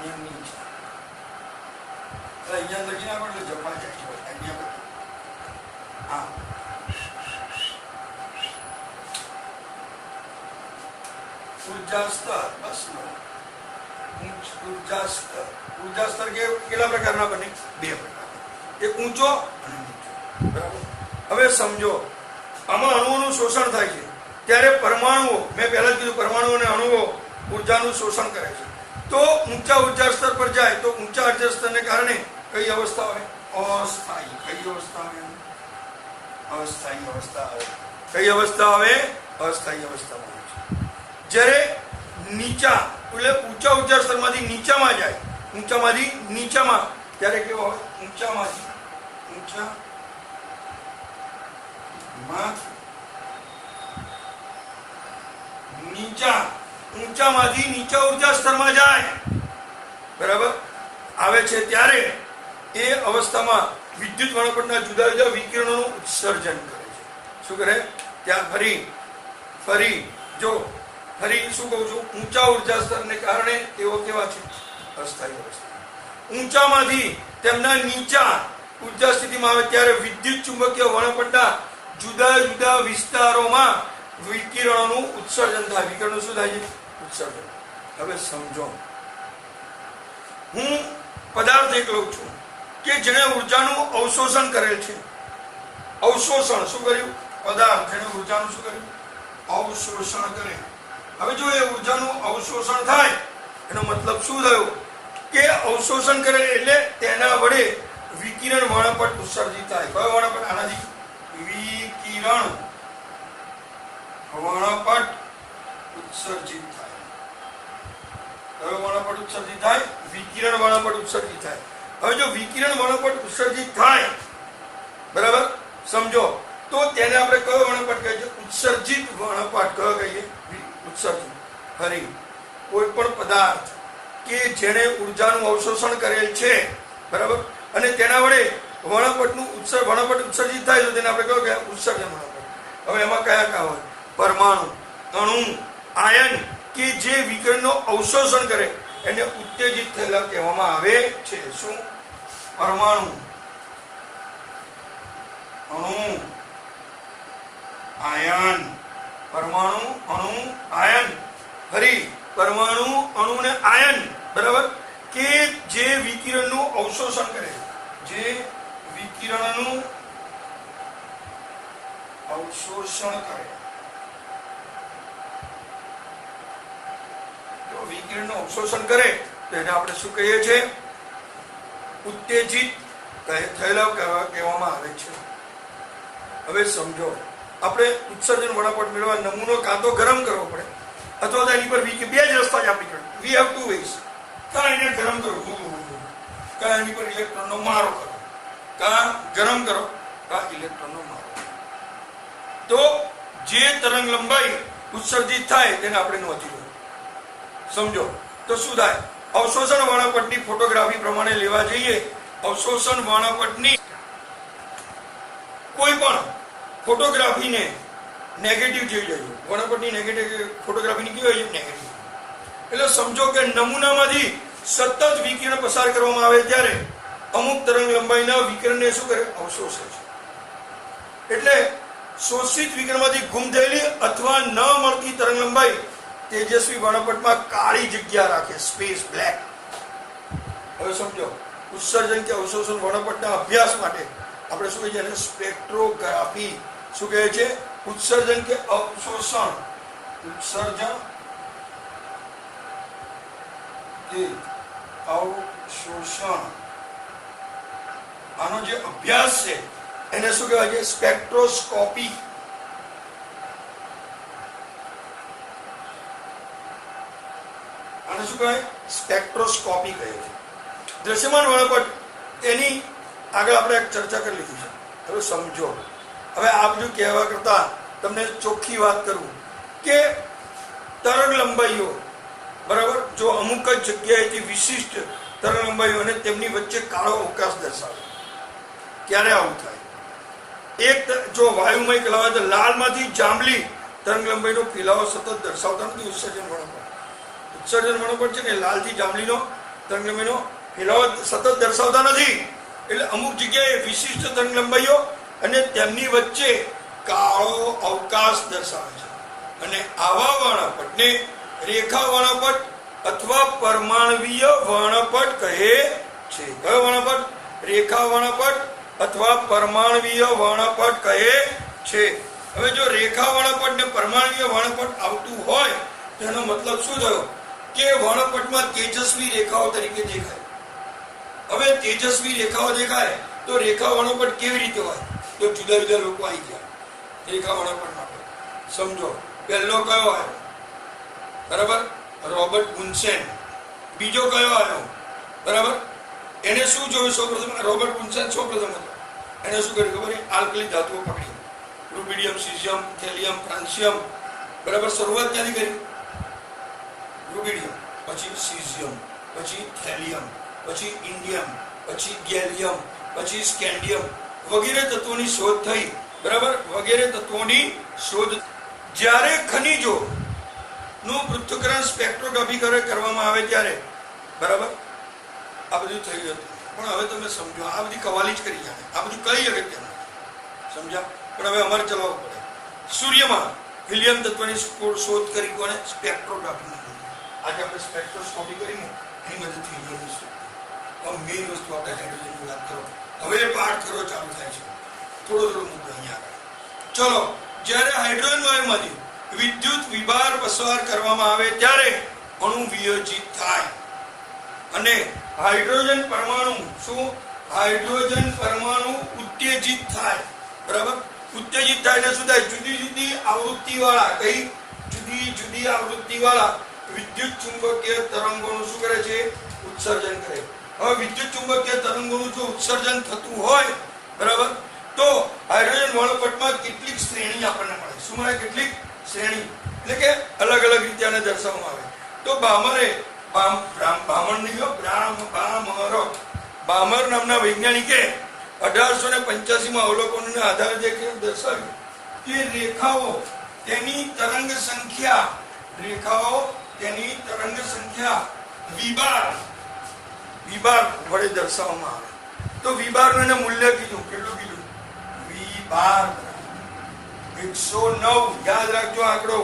અહીંયા નીચે. અહીંયા લખી નાખો એટલે જપા જાય છે. અહીંયા હા, ઉર્જા સ્તર. બસ ઉર્જા સ્તર. ઉર્જા સ્તર કેટલા પ્રકારના બને? બે પ્રકારના, એક ઊંચો અને નીચો. બરાબર. હવે સમજો, આમાં અણુઓનું શોષણ થાય છે ત્યારે પરમાણુઓ, મેં પહેલા જ કીધું પરમાણુ અને અણુઓ ઉર્જાનું શોષણ કરે છે. તો ઊંચા ઉર્જા સ્તર પર જાય તો ઊંચા ઉર્જા સ્તરને કારણે કઈ અવસ્થા આવે? અસ્થાયી. કઈ અવસ્થા આવે? અસ્થાયી અવસ્થા આવે. કઈ અવસ્થા આવે? અસ્થાયી અવસ્થામાં આવે છે. જ્યારે નીચા એટલે ઊંચા ઉર્જા સ્તરમાંથી નીચામાં જાય, ઊંચામાંથી નીચામાં, ત્યારે કેવો હોય? ઊંચામાંથી ઊંચામાંથી નીચા ઉર્જા સ્તરમાં જાય, બરાબર, આવે છે ત્યારે એ અવસ્થામાં વિદ્યુત વર્ણપટના જુદા જુદા વિકિરણોનું ઉત્સર્જન કરે છે. શું કરે? ત્યાં ફરી શું કહું છું? ઊંચા ઉર્જા સ્તરને કારણે તેઓ કેવા છે? અસ્થાયી અવસ્થા. ઊંચામાંથી તેમના નીચા ઉર્જા સ્થિતિમાં આવે ત્યારે વિદ્યુત ચુંબકીય વર્ણપટના જુદા જુદા વિસ્તારોમાં વિકિરણોનું ઉત્સર્જન થાય. વિકિરણનું શું થાય છે? ઉત્સર્જન. હવે સમજો, હું પદાર્થ એક લઉં છું કે જેણે ઉર્જાનું અવશોષણ કરેલ છે. અવશોષણ શું કર્યું? પદાર્થ જેણે ઉર્જાનું શું કર્યું? અવશોષણ કરે. હવે જો એ ઉર્જાનું અવશોષણ થાય એનો મતલબ શું થયો? કે અવશોષણ કરે એટલે તેના વડે વિકિરણ વર્ણપટ ઉત્સર્જિત થાય. કયો વર્ણપટ? આનાથી વિકિરણ વર્ણપટ ઉત્સર્જિત થાય. કયો વર્ણપટ ઉત્સર્જિત થાય? વિકિરણ વર્ણપટ ઉત્સર્જિત થાય. હવે જો વિકિરણ વર્ણપટ ઉત્સર્જિત થાય, બરાબર, સમજો, તો તેને આપણે કયો વર્ણપટ કહીએ? ઉત્સર્જિત વર્ણપટ. કયો કહીએ? ઉત્સર્જિત. ફરી કોઈ પણ પદાર્થ કે જેણે ઉર્જાનું અવશોષણ કરેલ છે, બરાબર, અને તેના વડે વર્ણપટ ઉત્સર્જિત થાય તો તેને આપણે કયો કહેવાય? ઉત્સર્જન વર્ણપટ. હવે એમાં કયા હોય? પરમાણુ, અણુ, આયન કે જે વિકિરણનો અવશોષણ કરે એને ઉત્તેજિત થયેલા કહેવામાં આવે છે. શું? પરમાણુ, અણુ, આયન. પરમાણુ, અણુ, આયન. ફરી પરમાણુ, અણુ ને આયન, બરાબર, કે જે વિકિરણનું અવશોષણ કરે, જે વિકિરણનું અવશોષણ કરે. તો વિકિરણનું અવશોષણ કરે તો એને આપણે શું કહીએ છીએ? ઉત્તેજિત થયેલા કહેવામાં આવે છે. હવે સમજો, આપણે ઉત્સર્જન વર્ણપટ મેળવવા નમૂનો કાં તો ગરમ કરવો પડે અથવા તો એની પર બે જ રસ્તા જ આપણી જોડે. We have two ways. કાં એને ગરમ કરો, કાં એની પર ઇલેક્ટ્રોનનો મારો કરો, કાં ગરમ કરો, કાં ઇલેક્ટ્રોનનો મારો. તો જે તરંગ લંબાઈ ઉત્સર્જિત થાય તેને આપણે નોંધી લો. સમજો તો શું થાય? અવશોષણ વર્ણપટની ફોટોગ્રાફી પ્રમાણે લેવા જઈએ. અવશોષણ વર્ણપટની કોઈ પણ ફોટોગ્રાફીને નેગેટિવ જેવી જોઈએ. વર્ણપટની નેગેટિવ ફોટોગ્રાફીની કેવી હોય? નેગેટિવ. એટલે સમજો કે નમૂનામાંથી સતત વિકિરણ પસાર કરવામાં આવે ત્યારે અમુક તરંગ લંબાઈના વિકિરણને શું કરે? અવશોષે છે. એટલે શોષિત વિકિરણમાંથી ગુમ થયેલી અથવા ન મળતી તરંગ લંબાઈ તેજસ્વી વર્ણપટમાં કાળી જગ્યા રાખે, સ્પેસ, બ્લેક. હવે સમજો, ઉત્સર્જન કે અવશોષણ વર્ણપટના અભ્યાસ માટે આપણે શું કહીએ છીએ? સ્પેક્ટ્રોગ્રાફી. શું કહે છે? ઉત્સર્જન કે અવશોષણ, ઉત્સર્જન કે અવશોષણ, આનો જે અભ્યાસ છે એને શું કહેવાય છે? સ્પેક્ટ્રોસ્કોપી. આને શું કહેવાય? સ્પેક્ટ્રોસ્કોપી કહે છે. દ્રશ્યમાન વર્ણપટ એની આગળ આપણે ચર્ચા કરી લીધી છે. હવે સમજો, હવે આ બધું કહેવા કરતા તમને ચોખ્ખી વાત કરું કે તરંગ લંબાઈઓ, બરાબર, જો અમુક જ જગ્યાએથી વિશિષ્ટ તરંગ લંબાઈઓ અને તેમની વચ્ચે કાળો અવકાશ દર્શાવે. ક્યારે આવું થાય? એક જો વાયુમય કલાવા તો લાલમાંથી જાંબલી તરંગ લંબાઈનો ફેલાવો સતત દર્શાવતા નથી ઉત્સર્જન વર્ણપટ. ઉત્સર્જન વર્ણપટ છે ને લાલથી જાંબલીનો તરંગલંબાઈનો ફેલાવો સતત દર્શાવતા નથી, એટલે અમુક જગ્યાએ વિશિષ્ટ તરંગલંબાઈઓ અને તેમની વચ્ચે કાળો અવકાશ દર્શાવે છે. અને આવા વર્ણપટને રેખા વર્ણપટ અથવા પરમાણવીય વર્ણપટ કહે છે. કયો વર્ણપટ? રેખા વર્ણપટ અથવા પરમાણવીય વર્ણપટ કહે છે. હવે જો રેખા વર્ણપટ ને પરમાણવીય વર્ણપટ આવતું હોય તો એનો મતલબ શું થયો કે વર્ણપટમાં તેજસ્વી રેખાઓ તરીકે દેખાય. હવે તેજસ્વી રેખાઓ દેખાય તો રેખા વર્ણપટ કેવી રીતે હોય? તો જુદા જુદા લોકો આવી ગયા રેખા વર્ણપટ માટે. સમજો, પહેલો કયો આવ્યો? બરાબર, રોબર્ટ બુન્સેન. બીજો કયો આવ્યો? બરાબર, એને શું જોયું સૌપ્રથમ? રોબર્ટ બુન્સેન સૌપ્રથમ હતો. એને શું કર્યું ખબર? આલ્કલી ધાતુઓ પકડી, રૂબિડિયમ, સીઝિયમ, થેલિયમ, ફ્રાન્સિયમ. બરાબર, શરૂઆત ક્યાંથી કરી? રૂબિડિયમ, પછી સીઝિયમ, પછી થેલિયમ, પછી ઇન્ડિયમ, પછી ગેલિયમ, પછી સ્કેન્ડિયમ વગેરે તત્વોની શોધ થઈ. બરાબર, વગેરે તત્વોની શોધ. જ્યારે ખનિજો નું પૃથ્થકરણ સ્પેક્ટ્રોગ્રાફી કરવામાં આવે ત્યારે બરાબર આ બધું થઈ જતું. પણ હવે તમે સમજો, આ બધી કવાલી જ કરી જાણે, આ બધું કઈ અગત્યનું સમજ્યા. પણ હવે અમારે ચલાવવું પડે. સૂર્યમાં હિલિયમ તત્વની શોધ કરી કોને? સ્પેક્ટ્રોગ્રાફી. આજે આપણે સ્પેક્ટ્રોસ્કોપી કરીને એની મદદથી જોઈશું. મેઇન વસ્તુ આપણે હાઇડ્રોજનની વાત કરો. હવે પાઠ કરો ચાલુ થાય છે. થોડો મુદ્દો અહીંયા આગળ. ચલો, જ્યારે હાઇડ્રોજન વાયુમાંથી વિદ્યુત વિભાર પસાર કરવામાં આવે ત્યારે અણુ વિયોજિત થાય અને હાઇડ્રોજન પરમાણુ શું? હાઇડ્રોજન પરમાણુ ઉત્તેજિત થાય. બરાબર, ઉત્તેજિત થાય એટલે શું થાય? જુદી જુદી આવૃત્તિવાળા, કઈ જુદી જુદી આવૃત્તિવાળા વિદ્યુત ચુંબકીય તરંગોનું શું કરે છે? ઉત્સર્જન કરે. હવે વિદ્યુત ચુંબકીય તરંગોનું જો ઉત્સર્જન થતું હોય બરાબર, તો હાઇડ્રોજન વર્ણપટમાં કેટલીક શ્રેણી આપણને મળે. શું મળે? કેટલીક શ્રેણી, એટલે કે અલગ અલગ રીતે આને દર્શાવવામાં આવે. તો બામર નામના વૈજ્ઞાનિકે 1885 અવલોકનોના આધારે જે દર્શાવ્યું કે રેખાઓ તેની તરંગ સંખ્યા વિભાર વડે દર્શાવવામાં આવે. તો વિભારનું એને મૂલ્ય કીધું. કેટલું કીધું? વિભાર 109. યાદ રાખજો આંકડો.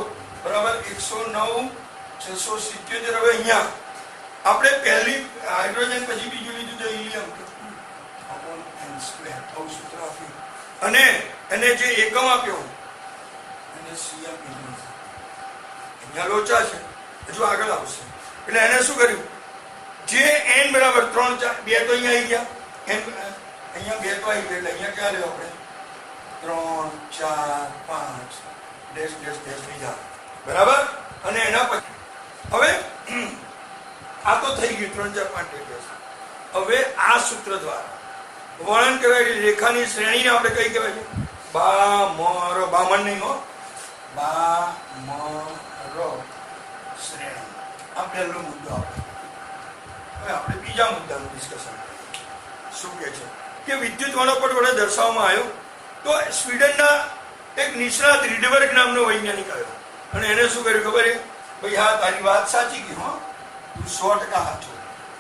બરાબર, 109 677. હવે અહીંયા આપણે પહેલી હાઇડ્રોજન પછી બીજું લીધું તો હિલિયમ સૂત્ર આપ્યું અને એને જે એકમ આપ્યો એને સીએમ કીધું. અહીંયા લોચા છે, હજુ આગળ આવશે. એટલે એને શું કર્યું? જે n બરાબર 3 4 2 તો અહીંયા આવી ગયા, અહીંયા 2 તો આવી ગયા, એટલે અહીંયા ક્યાં લેવો આપણે? 3 4 5 ડેશ લીધા. બરાબર, અને એના પછી હવે આ તો થઈ ગયું 3 4 5 ડેશ. હવે આ સૂત્ર દ્વારા વર્ણન કરાયેલી રેખાની શ્રેણીને આપણે કઈ કહેવાય છે? બામર નહીં હો, બામર શ્રેણી. આ પહેલો મુદ્દો આપણે. હવે આપણે બીજા મુદ્દાનું ડિસ્કશન શું કહે છે કે વિદ્યુત વર્ણપટ વડે દર્શાવવામાં આવ્યો. તો સ્વીડનના એક નિષ્ણાત રીડબર્ગ નામનો વૈજ્ઞાનિક આવ્યો અને એને શું કર્યું ખબર? ભાઈ હા, તારી વાત સાચી ગઈ હો, તું 100% સાચો.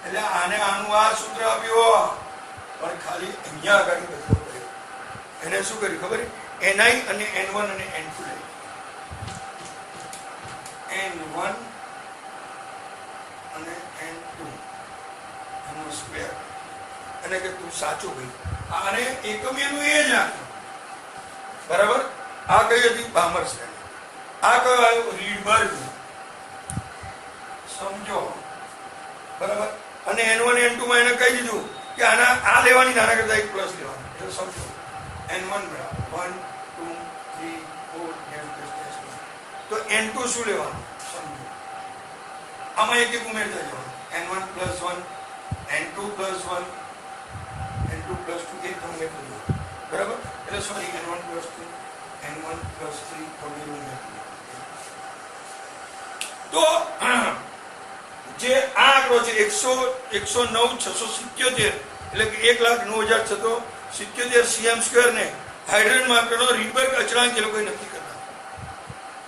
એટલે આનું આ સૂત્ર આપ્યું, પણ ખાલી અહીંયા આગળ બદલો કર્યો. એને શું કર્યું ખબર? Ni અને N1 અને N2 લઈ. N1 અને N2 એનો સ્ક્વેર. અને કે તું સાચું ભાઈ. આને એકમ એનું એ જ નાખ્યું. બરાબર, આ કઈ હતી? બામર શ્રેણી. આ કયો આવ્યો? રીડબર્ગ. સમજો, બરાબર. અને N1 N2 માં એને કહી દીધું કે આ લેવાની, નાના કરતા એક પ્લસ લેવાનું. એટલે સમજો, N1 બરાબર 1 2 3 4 તો N2 શું લેવાનું? સમજો, આમાં એક ઉમેરતા જવાનું. N1 + 1 N2 + 1 N2 + 2 એક ઉમેરતું જવાનું. બરાબર, એટલે સોરી N1 + 2 N1 + 3 વગેરે ઉમેરતું. તો જે આ આંકડો છે 109,677 એટલે કે 1,09,677 cm² ને હાઇડ્રોજન માપનો રીડબર્ગ અચળાંક એ લોકોએ નક્કી કરતા.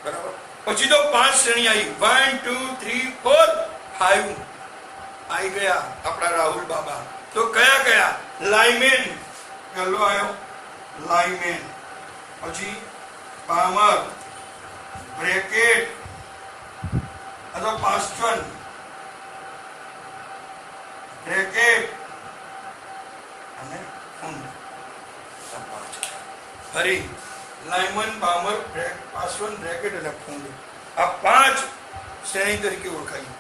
બરાબર, પછી તો 5 શ્રેણી આવી, 1 2 3 4 5. આવી ગયા આપણા રાહુલ બાબા. તો કયા કયા? લાઇમેન પહેલો આવ્યો, લાઇમેન. પછી પામર, બ્રેકેટ અથવા પાસ્ટન, બ્રેકેટ અને હરી. લાઇમન, પામર, પાસ્ટન, બ્રેકેટ અને ફૂંડ. આ 5 શ્રેણી તરીકે ઓળખાય.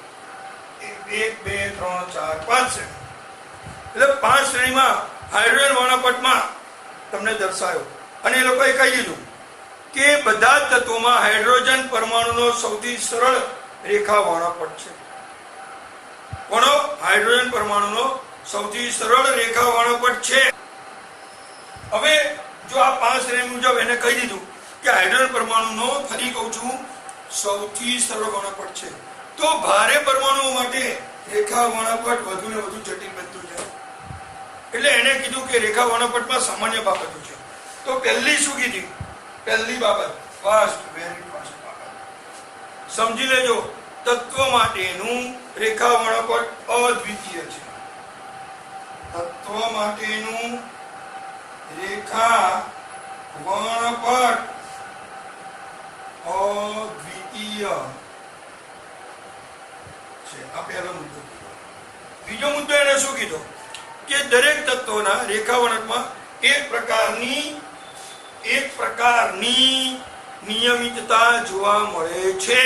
1 2 3 4 5 શ્રેણી. એટલે 5 શ્રેણીમાં હાઇડ્રોજન વર્ણપટમાં તમને દર્શાવ્યો. અને એ લોકોએ કહી દીધું કે બધા જ તત્વોમાં હાઇડ્રોજન પરમાણુનો સૌથી સરળ રેખા વર્ણપટ છે. કોનો? હાઇડ્રોજન પરમાણુનો સૌથી સરળ રેખા વર્ણપટ છે. હવે જો આ 5 શ્રેણી મુજબ એને કહી દીધું કે હાઇડ્રોજન પરમાણુનો, ફરી કહું છું, સૌથી સરળ વર્ણપટ છે, તો ભારે પરમાણુઓ માટે રેખા વર્ણપટ વધુ ને વધુ જટિલ બનતું જાય. એટલે એને કીધું કે રેખા વર્ણપટમાં સામાન્ય બાબતો છે. તો પહેલી શું કીધી? પહેલી બાબત ફાસ્ટ, વેરી ફાસ્ટ બાબત સમજી લેજો. તત્વ માટેનું રેખા વર્ણપટ અદ્વિતીય છે. તત્વ માટેનું રેખા વર્ણપટ અદ્વિતીય છે. આ પહેલો મુદ્દો. બીજો મુદ્દો એને શું કીધો કે દરેક તત્વોના રેખા વર્ણપટમાં એક પ્રકારની નિયમિતતા જોવા મળે છે.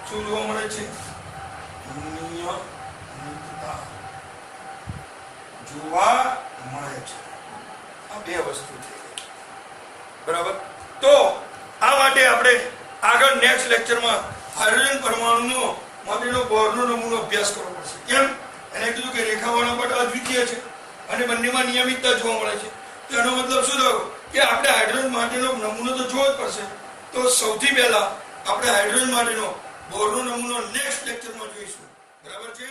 શું જોવા મળે છે? નિયમિતતા જોવા મળે છે. આ બે વસ્તુ છે. બરાબર. તો આ માટે આપણે આગળ નેક્સ્ટ લેક્ચરમાં હાઇડ્રોજન પરમાણુનો માટેનો બોરનો નમૂનો અભ્યાસ કરવો પડશે. કેમ? એને કીધું કે રેખા વર્ણપટ અદ્વિતીય છે અને બંનેમાં નિયમિતતા જોવા મળે છે. તો એનો મતલબ શું થયો કે આપણે હાઇડ્રોજન માટેનો નમૂનો તો જોવો જ પડશે. તો સૌથી પહેલા આપણે હાઇડ્રોજન માટેનો બોરનો નમૂનો નેક્સ્ટ લેક્ચરમાં જોઈશું. બરાબર છે?